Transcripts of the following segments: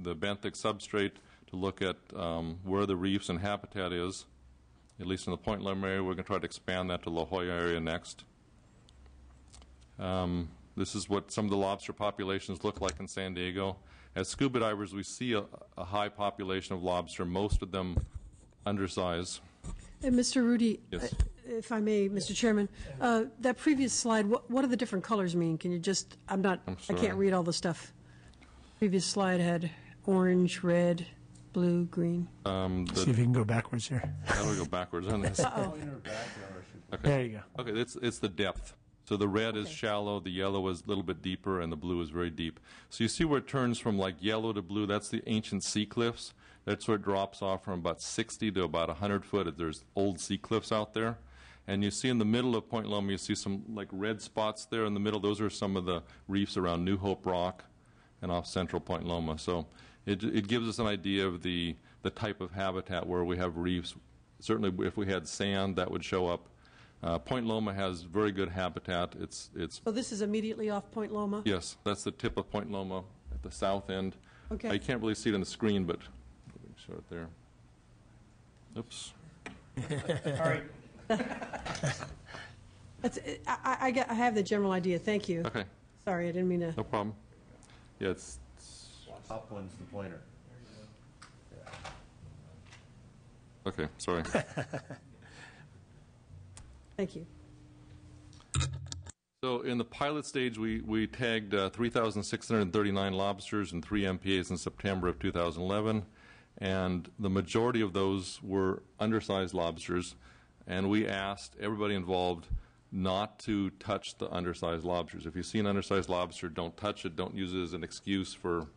the benthic substrate to look at where the reefs and habitat is, at least in the Point Loma area. We're going to try to expand that to La Jolla area next. This is what some of the lobster populations look like in San Diego. As scuba divers, we see a high population of lobster, most of them undersized. And Mr. Rudy, Yes. If I may, Mr. Chairman, that previous slide, what do the different colors mean? Can you just, I can't read all the stuff. Previous slide had orange, red, blue, green. See if you can go backwards here. How do we go backwards on this? Uh-oh. Okay. There you go. Okay, it's the depth. So the red is shallow, the yellow is a little bit deeper, and the blue is very deep. So you see where it turns from like yellow to blue, that's the ancient sea cliffs. That's where it drops off from about 60 to about 100 foot. There's old sea cliffs out there. And you see in the middle of Point Loma, you see some like red spots there in the middle. Those are some of the reefs around New Hope Rock and off central Point Loma. So it gives us an idea of the type of habitat where we have reefs. Certainly if we had sand, that would show up. Point Loma has very good habitat. It's So this is immediately off Point Loma? Yes, that's the tip of Point Loma at the south end. Okay. I can't really see it on the screen, but let me show it there. Oops. All right. I have the general idea. Thank you. Okay, Sorry, I didn't mean to. no problem. Yeah, it's Top one's the pointer. okay, sorry. Thank you. So in the pilot stage, we tagged 3,639 lobsters and 3 MPAs in September of 2011, and the majority of those were undersized lobsters, and we asked everybody involved not to touch the undersized lobsters. If you see an undersized lobster, don't touch it. Don't use it as an excuse for,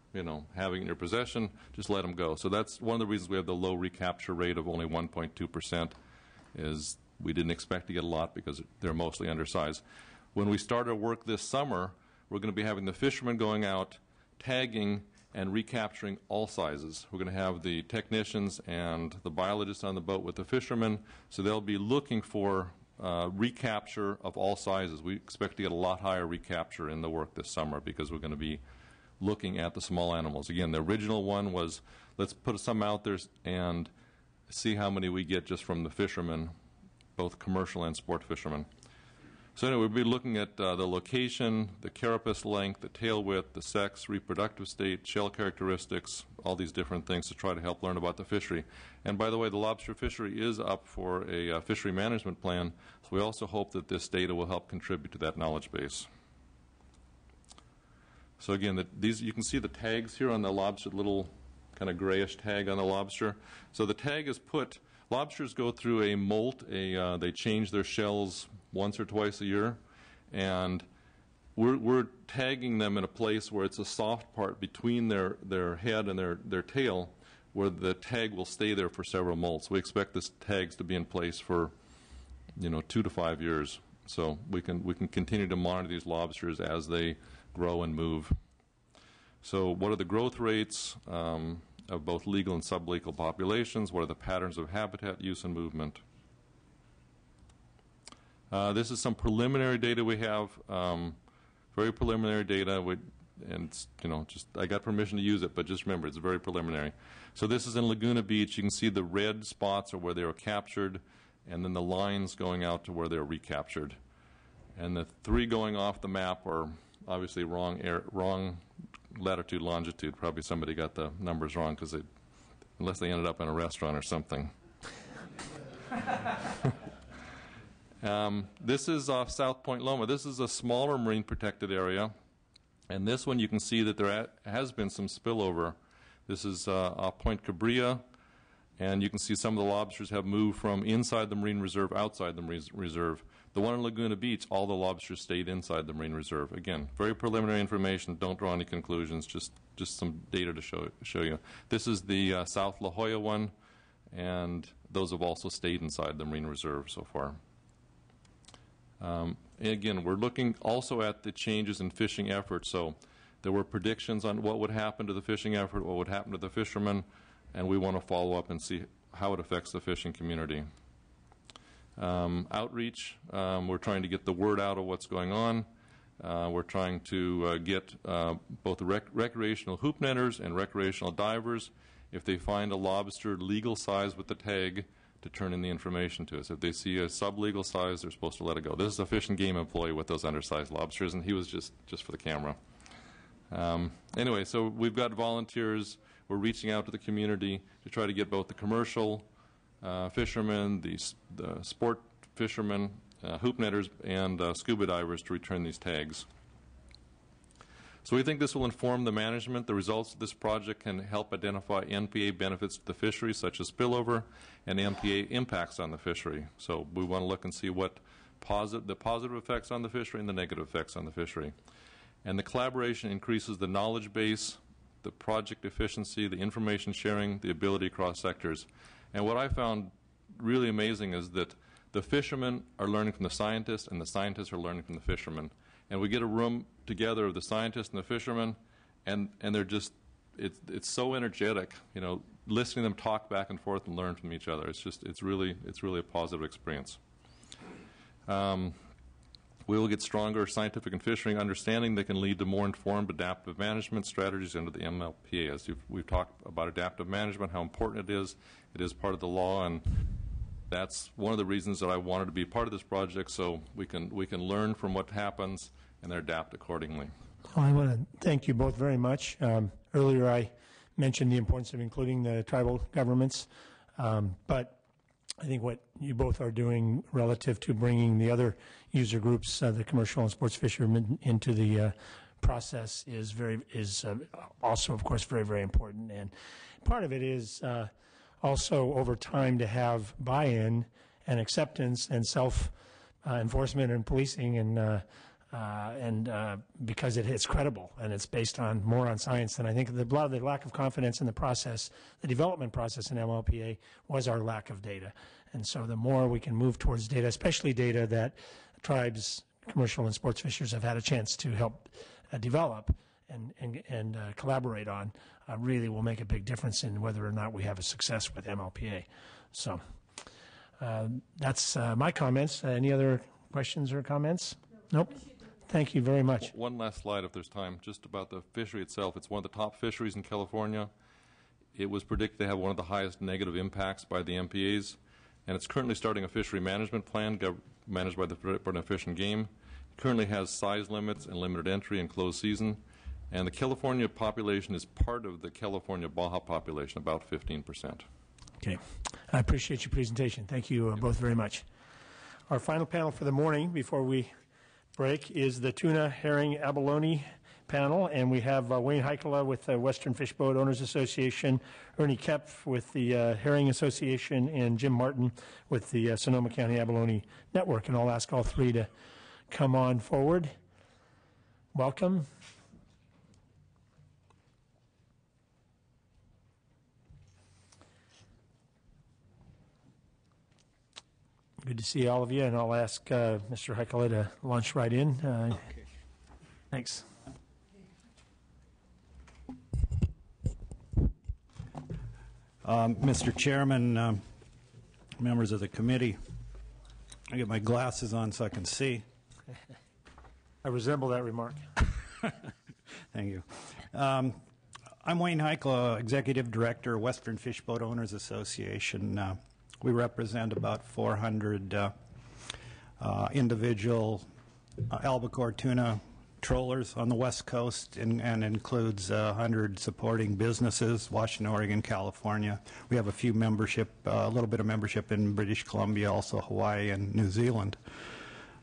having it in your possession. Just let them go. So that's one of the reasons we have the low recapture rate of only 1.2%, is we didn't expect to get a lot because they're mostly undersized. When we start our work this summer, we're going to be having the fishermen going out, tagging, and recapturing all sizes. We're going to have the technicians and the biologists on the boat with the fishermen, so they'll be looking for recapture of all sizes. We expect to get a lot higher recapture in the work this summer because we're going to be looking at the small animals. Again, the original one was, let's put some out there and see how many we get just from the fishermen, both commercial and sport fishermen. So anyway, we'll be looking at the location, the carapace length, the tail width, the sex, reproductive state, shell characteristics, all these different things to try to help learn about the fishery. And by the way, the lobster fishery is up for a fishery management plan, so we also hope that this data will help contribute to that knowledge base. So again, these you can see the tags here on the lobster, little kind of grayish tag on the lobster. So the tag is put. Lobsters go through a molt. They change their shells once or twice a year, and we're tagging them in a place where it's a soft part between their head and their tail, where the tag will stay there for several molts. We expect this tags to be in place for 2 to 5 years, so we can continue to monitor these lobsters as they grow and move. So what are the growth rates of both legal and sublegal populations? What are the patterns of habitat use and movement? This is some preliminary data we have, very preliminary data, and I got permission to use it, but just remember, it's very preliminary. So this is in Laguna Beach. You can see the red spots are where they were captured, and then the lines going out to where they're recaptured. And the 3 going off the map are obviously wrong latitude, longitude. Probably somebody got the numbers wrong unless they ended up in a restaurant or something. This is off South Point Loma. This is a smaller marine protected area, and this one you can see that there has been some spillover. This is off Point Cabrilla, and you can see some of the lobsters have moved from inside the marine reserve outside the marine reserve. The one in Laguna Beach, all the lobsters stayed inside the marine reserve. Again, very preliminary information. Don't draw any conclusions. Just some data to show you. This is the South La Jolla one, and those have also stayed inside the marine reserve so far. Again, we're looking also at the changes in fishing efforts. So there were predictions on what would happen to the fishing effort, what would happen to the fishermen, and we want to follow up and see how it affects the fishing community. Outreach, we're trying to get the word out of what's going on. We're trying to get both recreational hoop netters and recreational divers, if they find a lobster legal size with the tag, to turn in the information to us. If they see a sub-legal size, they're supposed to let it go. This is a Fish and Game employee with those undersized lobsters, and he was just for the camera. Anyway, so we've got volunteers. We're reaching out to the community to try to get both the commercial fishermen, the sport fishermen, hoop netters, and scuba divers to return these tags. So we think this will inform the management. The results of this project can help identify NPA benefits to the fishery, such as spillover, and NPA impacts on the fishery. So we want to look and see what the positive effects on the fishery and the negative effects on the fishery. And the collaboration increases the knowledge base, the project efficiency, the information sharing, the ability across sectors. And what I found really amazing is that the fishermen are learning from the scientists, and the scientists are learning from the fishermen. And we get a room together of the scientists and the fishermen, and they're just, it's so energetic, you know, listening to them talk back and forth and learn from each other. It's really a positive experience. We will get stronger scientific and fishery understanding that can lead to more informed adaptive management strategies under the MLPA. As we've talked about adaptive management, how important it is. It is part of the law, and that's one of the reasons that I wanted to be part of this project, so we can learn from what happens and adapt accordingly. Well, I want to thank you both very much. Earlier I mentioned the importance of including the tribal governments, but I think what you both are doing relative to bringing the other user groups, the commercial and sports fishermen, into the process is also, of course, very, very important. And part of it is also over time to have buy-in and acceptance and self-enforcement and policing, and because it's credible and it's based more on science. And I think a lot of the lack of confidence in the process, the development process in MLPA, was our lack of data. And so the more we can move towards data, especially data that tribes, commercial and sports fishers have had a chance to help develop and collaborate on, really will make a big difference in whether or not we have a success with MLPA. So that's my comments. Any other questions or comments? Nope. Thank you very much. One last slide, if there's time, just about the fishery itself. It's one of the top fisheries in California. It was predicted to have one of the highest negative impacts by the MPAs, and it's currently starting a fishery management plan managed by the Department of Fish and Game. It currently has size limits and limited entry and closed season, and the California population is part of the California Baja population, about 15%. Okay. I appreciate your presentation. Thank you both very much. Our final panel for the morning before we break is the Tuna Herring Abalone panel, and we have Wayne Heikkila with the Western Fish Boat Owners Association, Ernie Kepf with the Herring Association, and Jim Martin with the Sonoma County Abalone Network. And I'll ask all three to come on forward. Welcome. Good to see all of you, and I'll ask Mr. Heikkila to launch right in. Okay. Thanks. Mr. Chairman, members of the committee, I get my glasses on so I can see. I resemble that remark. Thank you. I'm Wayne Heikkila, Executive Director, Western Fish Boat Owners Association. We represent about 400 individual albacore tuna trawlers on the West Coast, and includes 100 supporting businesses, Washington, Oregon, California. We have a little bit of membership in British Columbia, also Hawaii and New Zealand.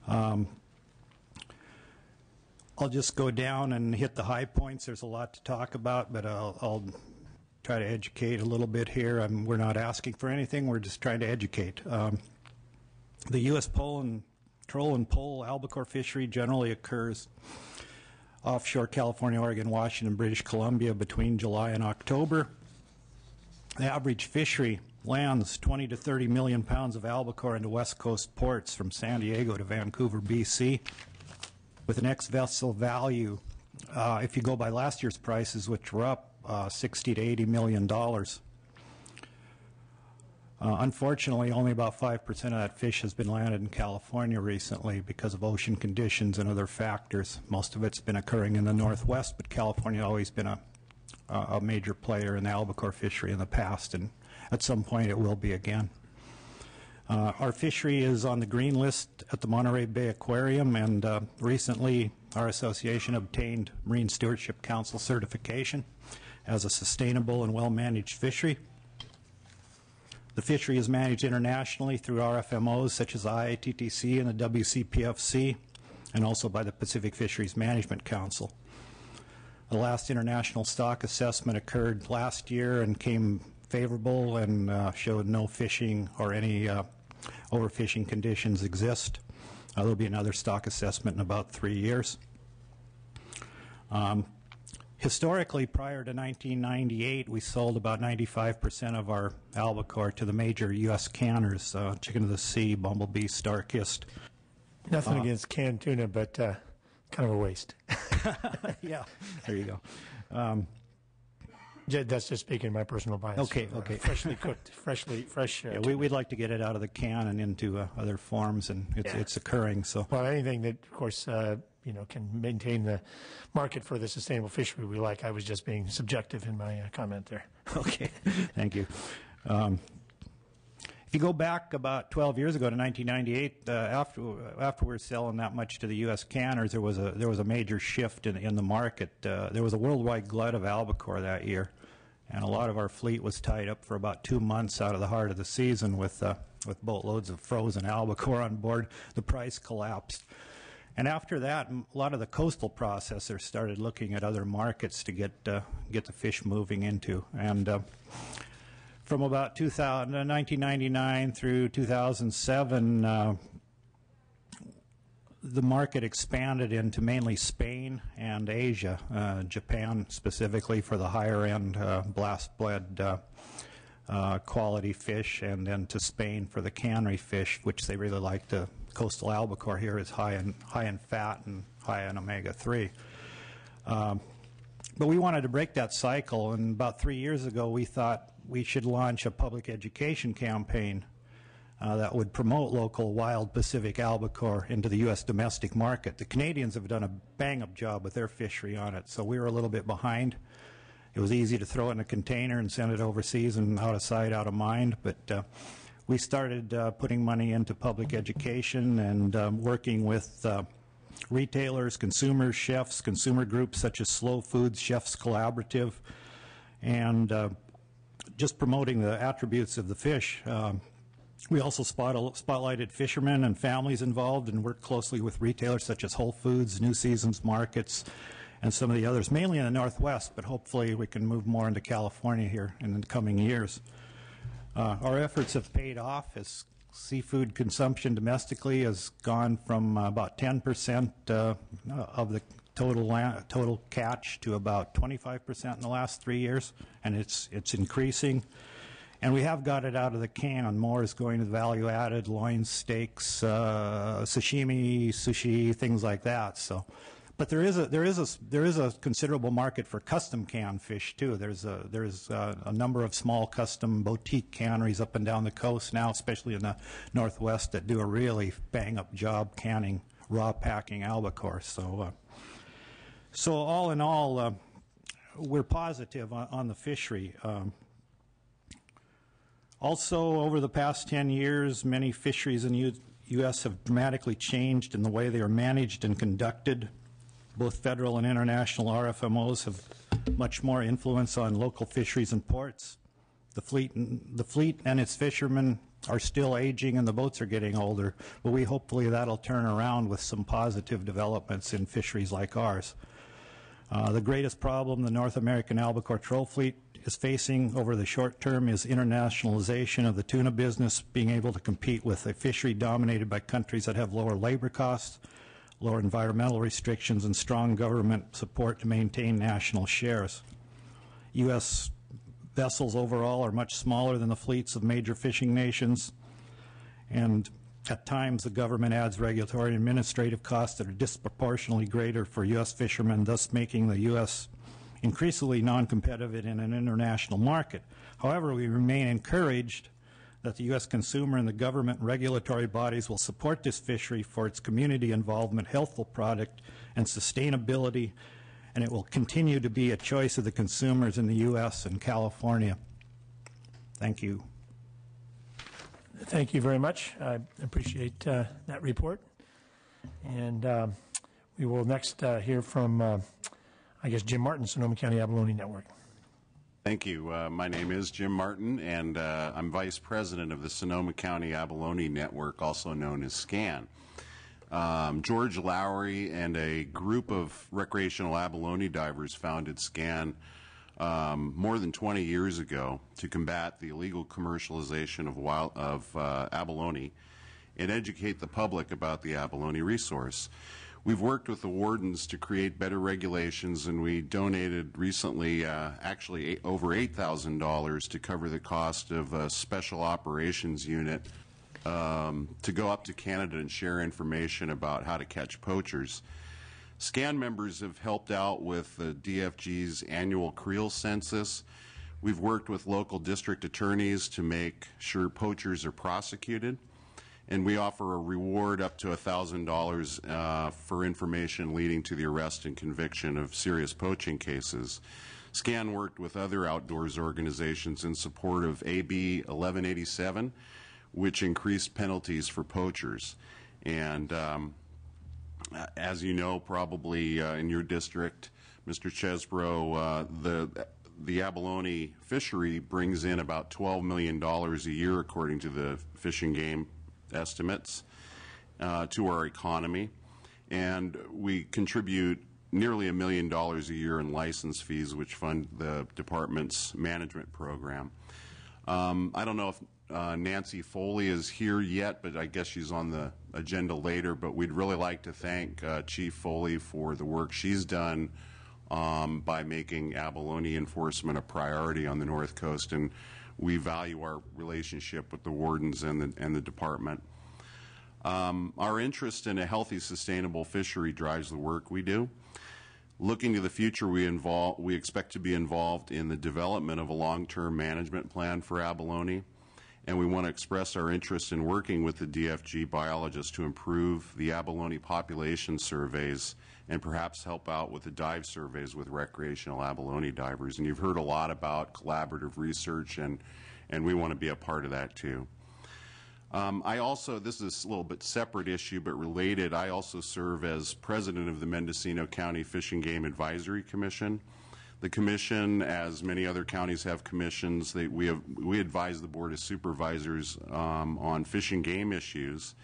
I'll just go down and hit the high points. There's a lot to talk about, but I'll try to educate a little bit here. We're not asking for anything. We're just trying to educate. The U.S. troll and pole albacore fishery generally occurs offshore California, Oregon, Washington, British Columbia between July and October. The average fishery lands 20 to 30 million pounds of albacore into West Coast ports from San Diego to Vancouver, BC, with an ex-vessel value, if you go by last year's prices, which were up $60 to $80 million. Unfortunately, only about 5% of that fish has been landed in California recently because of ocean conditions and other factors. Most of it's been occurring in the Northwest, but California has always been a major player in the albacore fishery in the past, and at some point it will be again. Our fishery is on the green list at the Monterey Bay Aquarium, and recently our association obtained Marine Stewardship Council certification as a sustainable and well-managed fishery. The fishery is managed internationally through RFMOs such as the IATTC and the WCPFC, and also by the Pacific Fisheries Management Council. The last international stock assessment occurred last year and came favorable and showed no fishing or any overfishing conditions exist. There will be another stock assessment in about 3 years. Historically, prior to 1998, we sold about 95% of our albacore to the major U.S. canners, Chicken of the Sea, Bumblebee, Starkist. Nothing against canned tuna, but kind of a waste. Yeah, there you go. That's just speaking my personal bias. Okay. Freshly cooked, fresh. Yeah, we'd like to get it out of the can and into other forms, and it's occurring. So, well, anything that, of course, can maintain the market for the sustainable fishery we like. I was just being subjective in my comment there. Okay, thank you. If you go back about 12 years ago to 1998, after we were selling that much to the U.S. canners, there was a major shift in the market. There was a worldwide glut of albacore that year, and a lot of our fleet was tied up for about 2 months out of the heart of the season with boatloads of frozen albacore on board. The price collapsed. And after that, a lot of the coastal processors started looking at other markets to get the fish moving into. And from about 1999 through 2007, the market expanded into mainly Spain and Asia, Japan specifically for the higher-end blast-bled quality fish, and then to Spain for the cannery fish, which they really like. The coastal albacore here is high in fat and high in omega-3. But we wanted to break that cycle, and about 3 years ago we thought we should launch a public education campaign that would promote local wild Pacific albacore into the U.S. domestic market. The Canadians have done a bang-up job with their fishery on it, so we were a little bit behind. It was easy to throw it in a container and send it overseas and out of sight, out of mind, but we started putting money into public education and working with retailers, consumers, chefs, consumer groups such as Slow Foods, Chefs Collaborative, and just promoting the attributes of the fish. We also spotlighted fishermen and families involved and worked closely with retailers such as Whole Foods, New Seasons Markets, and some of the others, mainly in the Northwest, but hopefully we can move more into California here in the coming years. Our efforts have paid off as seafood consumption domestically has gone from about 10% of the total catch to about 25% in the last 3 years, and it's increasing. And we have got it out of the can. More is going to value-added, loin steaks, sashimi, sushi, things like that. So, but there is a considerable market for custom canned fish too. There's a number of small custom boutique canneries up and down the coast now, especially in the Northwest, that do a really bang-up job canning raw packing albacore. So all in all, we're positive on the fishery. Also, over the past 10 years, many fisheries in the U.S. have dramatically changed in the way they are managed and conducted. Both federal and international RFMOs have much more influence on local fisheries and ports. The fleet and its fishermen are still aging and the boats are getting older, but hopefully that'll turn around with some positive developments in fisheries like ours. The greatest problem the North American albacore troll fleet is facing over the short term is internationalization of the tuna business, being able to compete with a fishery dominated by countries that have lower labor costs, lower environmental restrictions, and strong government support to maintain national shares. U.S. vessels overall are much smaller than the fleets of major fishing nations, and at times the government adds regulatory and administrative costs that are disproportionately greater for U.S. fishermen, thus making the U.S. increasingly non-competitive in an international market. However, we remain encouraged that the U.S. consumer and the government regulatory bodies will support this fishery for its community involvement, healthful product, and sustainability, and it will continue to be a choice of the consumers in the U.S. and California. Thank you. Thank you very much. I appreciate that report. And we will next hear from, I guess, Jim Martin, Sonoma County Abalone Network. Thank you. My name is Jim Martin, and I'm Vice President of the Sonoma County Abalone Network, also known as SCAN. George Lowry and a group of recreational abalone divers founded SCAN more than 20 years ago to combat the illegal commercialization of abalone and educate the public about the abalone resource. We've worked with the wardens to create better regulations, and we donated recently actually over $8,000 to cover the cost of a special operations unit to go up to Canada and share information about how to catch poachers. SCAN members have helped out with the DFG's annual creel census. We've worked with local district attorneys to make sure poachers are prosecuted. And we offer a reward up to $1,000 for information leading to the arrest and conviction of serious poaching cases. SCAN worked with other outdoors organizations in support of AB 1187, which increased penalties for poachers. And as you know, probably in your district, Mr. Chesbrough, the abalone fishery brings in about $12 million a year, according to the Fish and Game estimates, to our economy, and we contribute nearly $1 million a year in license fees, which fund the department's management program. I don't know if Nancy Foley is here yet, but I guess she's on the agenda later, but we'd really like to thank Chief Foley for the work she's done by making abalone enforcement a priority on the North Coast, and we value our relationship with the wardens and the department. Our interest in a healthy, sustainable fishery drives the work we do. Looking to the future, we expect to be involved in the development of a long-term management plan for abalone, and we want to express our interest in working with the DFG biologists to improve the abalone population surveys and perhaps help out with the dive surveys with recreational abalone divers. And you've heard a lot about collaborative research, and we want to be a part of that too. I also, this is a little bit separate issue but related, I also serve as president of the Mendocino County Fish and Game Advisory Commission. The commission, as many other counties have commissions, we advise the Board of Supervisors on fish and game issues,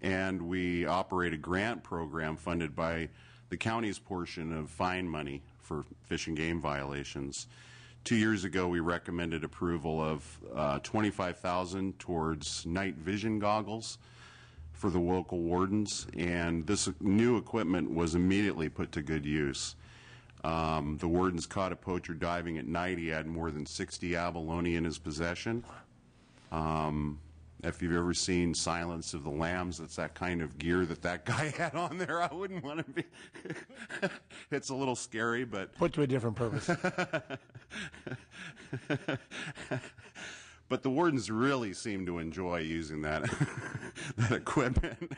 and we operate a grant program funded by the county's portion of fine money for fish and game violations. 2 years ago, we recommended approval of $25,000 towards night vision goggles for the local wardens, and this new equipment was immediately put to good use. The wardens caught a poacher diving at night. He had more than 60 abalone in his possession. If you've ever seen Silence of the Lambs, it's that kind of gear that guy had on there. I wouldn't want to be. It's a little scary, but. Put to a different purpose. But the wardens really seem to enjoy using that that equipment.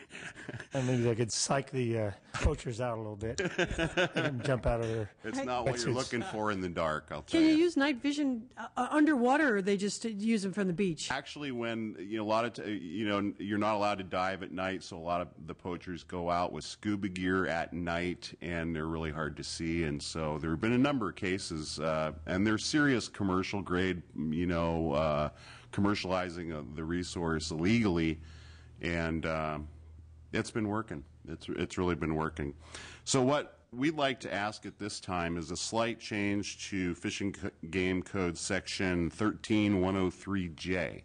And maybe they could psych the poachers out a little bit. Let them jump out of there. It's not what you're looking for in the dark, I'll tell Can you. you use night vision underwater, or they just use them from the beach? Actually, when a lot of you're not allowed to dive at night, so a lot of the poachers go out with scuba gear at night, and they're really hard to see. And so there have been a number of cases, and they're serious commercial grade, commercializing the resource illegally, and it's been working. It's really been working. So what we'd like to ask at this time is a slight change to Fish and Game Code Section 13103J,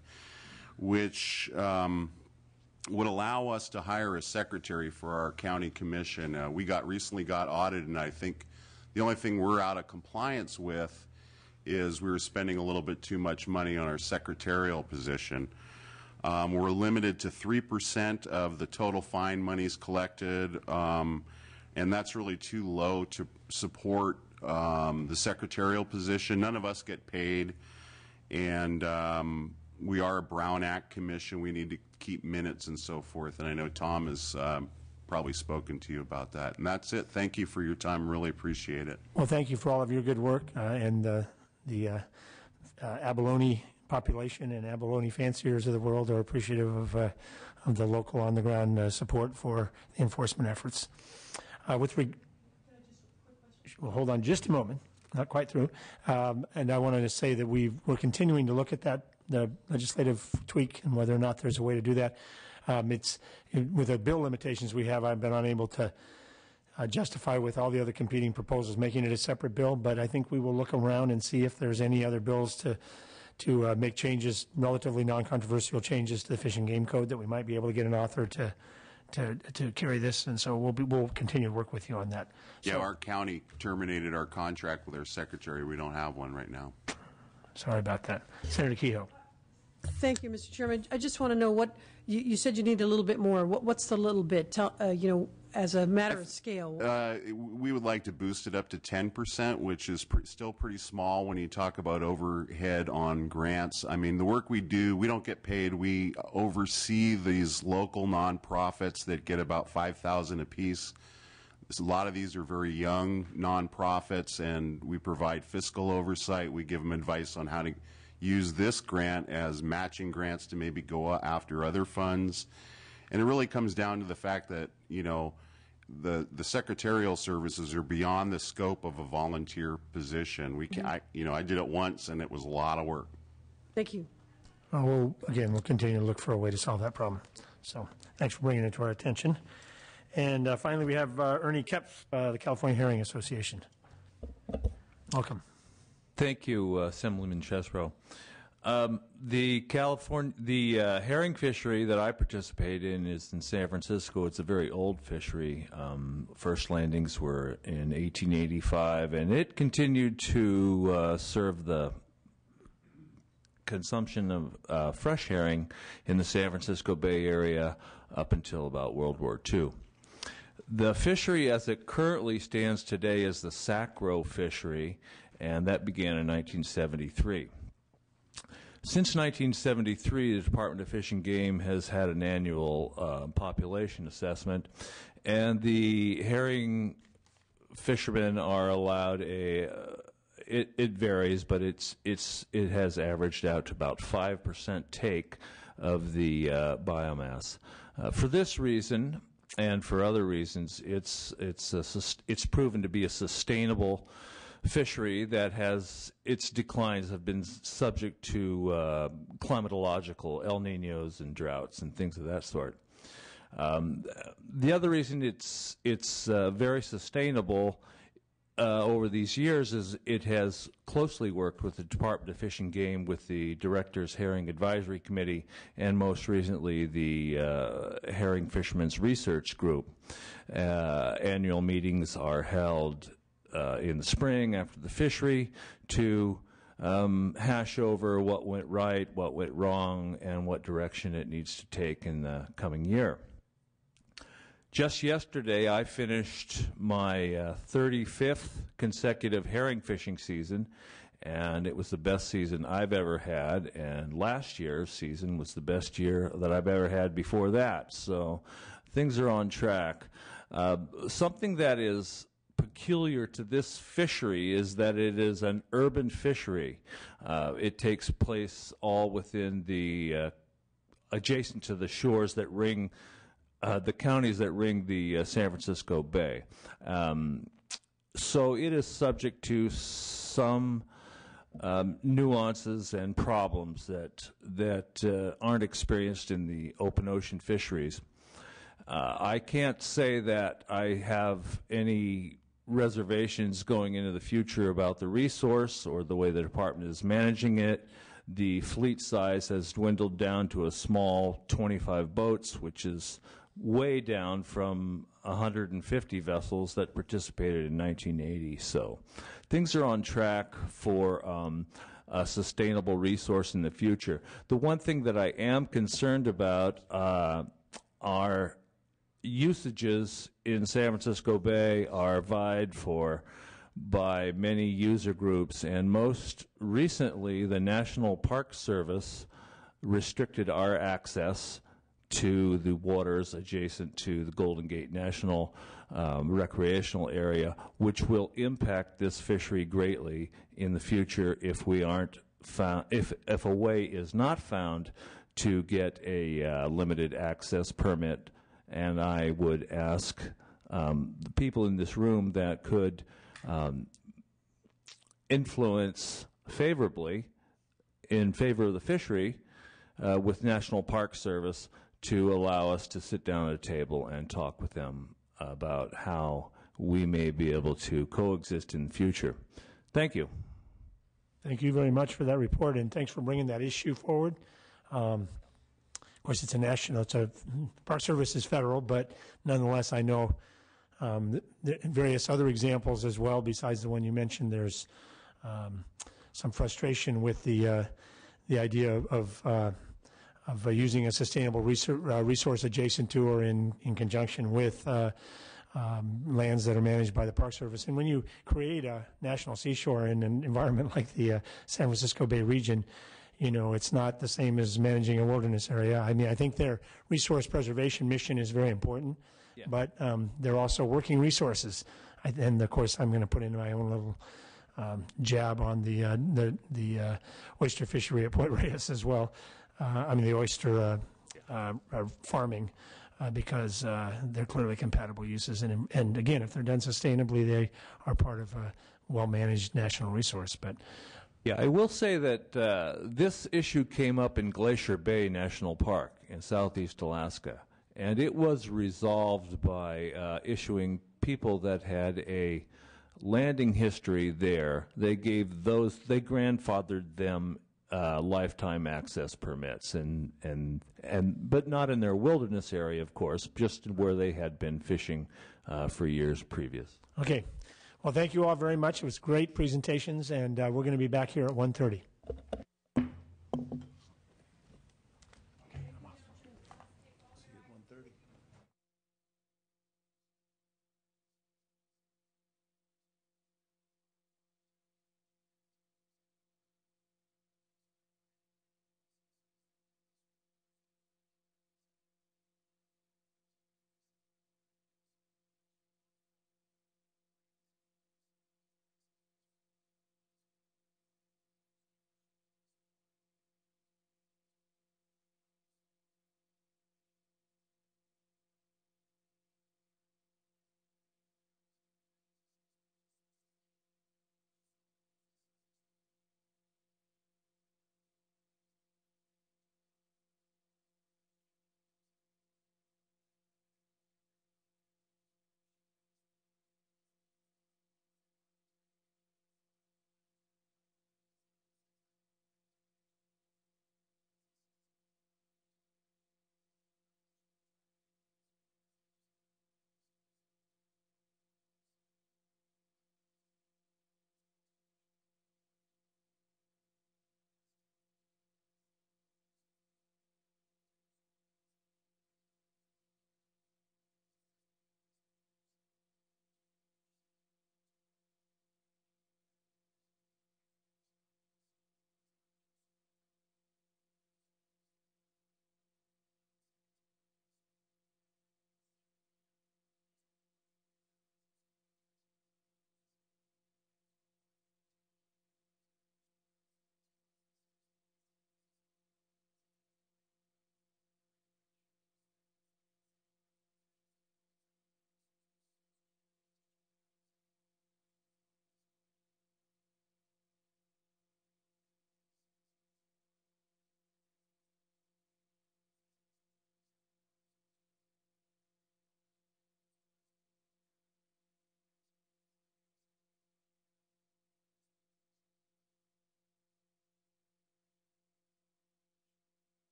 which would allow us to hire a secretary for our county commission. We recently got audited, and I think the only thing we're out of compliance with is we were spending a little bit too much money on our secretarial position. We're limited to 3% of the total fine monies collected, and that's really too low to support the secretarial position. None of us get paid, and we are a Brown Act commission. We need to keep minutes and so forth. And I know Tom has probably spoken to you about that. And that's it. Thank you for your time. Really appreciate it. Well, thank you for all of your good work, and the abalone population and abalone fanciers of the world are appreciative of the local on-the-ground support for the enforcement efforts. Well, hold on just a moment. Not quite through. And I wanted to say that we're continuing to look at the legislative tweak and whether or not there's a way to do that. With the bill limitations we have, I've been unable to justify with all the other competing proposals making it a separate bill, but I think we will look around and see if there's any other bills to make changes, relatively non-controversial changes to the Fish and Game Code that we might be able to get an author to carry this, and so we'll continue to work with you on that. Yeah, our county terminated our contract with our secretary. We don't have one right now. Sorry about that. Senator Kehoe. Thank you, Mr. Chairman. I just want to know what you said you need a little bit more. What's the little bit? Tell, as a matter of scale. We would like to boost it up to 10%, which is still pretty small when you talk about overhead on grants. I mean, the work we do, we don't get paid. We oversee these local nonprofits that get about $5,000 apiece. A lot of these are very young nonprofits, and we provide fiscal oversight. We give them advice on how to use this grant as matching grants to maybe go after other funds. And it really comes down to the fact that, the secretarial services are beyond the scope of a volunteer position. We can, I did it once, and it was a lot of work. Thank you. We'll continue to look for a way to solve that problem. So thanks for bringing it to our attention. And finally, we have Ernie Kepf, the California Herring Association. Welcome. Thank you, Assemblyman Chesbro. The herring fishery that I participate in is in San Francisco. It's a very old fishery. First landings were in 1885, and it continued to serve the consumption of fresh herring in the San Francisco Bay Area up until about World War II. The fishery as it currently stands today is the Sacro fishery, and that began in 1973. Since 1973, the Department of Fish and Game has had an annual population assessment, and the herring fishermen are allowed it varies, but it has averaged out to about 5% take of the biomass. For this reason, and for other reasons, it's proven to be a sustainable fishery that has its declines have been subject to climatological El Niños and droughts and things of that sort. The other reason it's very sustainable over these years is it has closely worked with the Department of Fish and Game, with the Directors Herring Advisory Committee, and most recently the Herring Fishermen's Research Group. Annual meetings are held in the spring after the fishery to hash over what went right, what went wrong, and what direction it needs to take in the coming year. Just yesterday, I finished my 35th consecutive herring fishing season, and it was the best season I've ever had, and last year's season was the best year that I've ever had before that. So things are on track. Something that is peculiar to this fishery is that it is an urban fishery. It takes place all within the adjacent to the shores that ring the counties that ring the San Francisco Bay. So it is subject to some nuances and problems that aren't experienced in the open ocean fisheries. I can't say that I have any reservations going into the future about the resource or the way the department is managing it. The fleet size has dwindled down to a small 25 boats, which is way down from 150 vessels that participated in 1980. So things are on track for a sustainable resource in the future. The one thing that I am concerned about are usages in San Francisco Bay are vied for by many user groups, and most recently the National Park Service restricted our access to the waters adjacent to the Golden Gate National recreational area, which will impact this fishery greatly in the future if we aren't found, if a way is not found to get a limited access permit. And I would ask the people in this room that could influence favorably in favor of the fishery with National Park Service to allow us to sit down at a table and talk with them about how we may be able to coexist in the future. Thank you. Thank you very much for that report, and thanks for bringing that issue forward. Of course, it's a national, Park Service is federal, but nonetheless, I know various other examples as well, besides the one you mentioned. There's some frustration with the idea of using a sustainable resource adjacent to or in conjunction with lands that are managed by the Park Service. And when you create a national seashore in an environment like the San Francisco Bay region, you know, it's not the same as managing a wilderness area. I mean, I think their resource preservation mission is very important, but they're also working resources. And of course, I'm going to put in my own little jab on the oyster fishery at Point Reyes as well. I mean, the oyster farming, because they're clearly compatible uses. And again, if they're done sustainably, they are part of a well-managed national resource. But yeah, I will say that this issue came up in Glacier Bay National Park in southeast Alaska, and it was resolved by issuing people that had a landing history there. They grandfathered them lifetime access permits, but not in their wilderness area, of course, just where they had been fishing for years previous. Okay. Well, thank you all very much. It was great presentations, and we're going to be back here at 1:30.